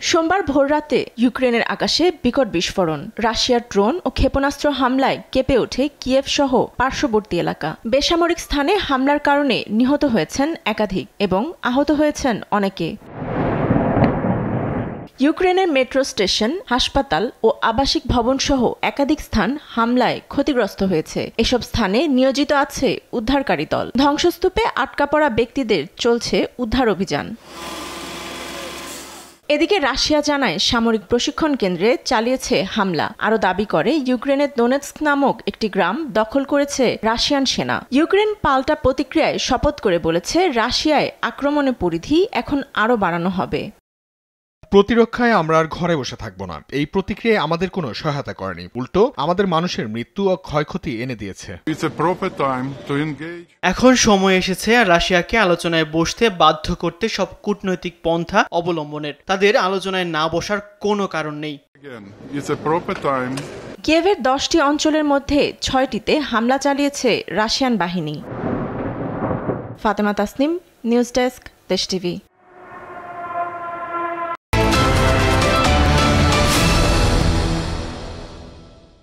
সোমবার ভোররাতে ইউক্রেনের আকাশে বিকট বিস্ফোরণ, রাশিয়ার ড্রোন ও ক্ষেপণাস্ত্র হামলায় কেঁপে ওঠে কিয়েভ সহ পার্শ্ববর্তী এলাকা। বেসামরিক স্থানে হামলার কারণে নিহত হয়েছেন একাধিক এবং আহত হয়েছেন অনেকে। ইউক্রেনের মেট্রো স্টেশন, হাসপাতাল ও আবাসিক ভবনসহ একাধিক স্থান হামলায় ক্ষতিগ্রস্ত হয়েছে। এসব স্থানে নিয়োজিত আছে উদ্ধারকারী দল। ধ্বংসস্তূপে আটকা পড়া ব্যক্তিদের চলছে উদ্ধার অভিযান। এদিকে রাশিয়া জানায় সামরিক প্রশিক্ষণ কেন্দ্রে চালিয়েছে হামলা। আরও দাবি করে ইউক্রেনের দোনেৎস্ক নামক একটি গ্রাম দখল করেছে রাশিয়ান সেনা। ইউক্রেন পাল্টা প্রতিক্রিয়ায় শপথ করে বলেছে রাশিয়ায় আক্রমণের পরিধি এখন আরও বাড়ানো হবে। প্রতিরক্ষায় আমরা আর ঘরে বসে থাকবো না, এই প্রতিক্রিয়ায় আমাদের কোনো সহায়তা করেনি, উল্টো আমাদের মানুষের মৃত্যু ও ক্ষয়ক্ষতি এনে দিয়েছে। এখন সময় এসেছে রাশিয়াকে আলোচনায় বসতে বাধ্য করতে সব কূটনৈতিক পন্থা অবলম্বনের। তাদের আলোচনায় না বসার কোনো কারণ নেই। কিয়েভের 10টি অঞ্চলের মধ্যে 6টিতে হামলা চালিয়েছে রাশিয়ান বাহিনী। ফাতেমা তাসনিম, নিউজ ডেস্ক, দেশ টিভি।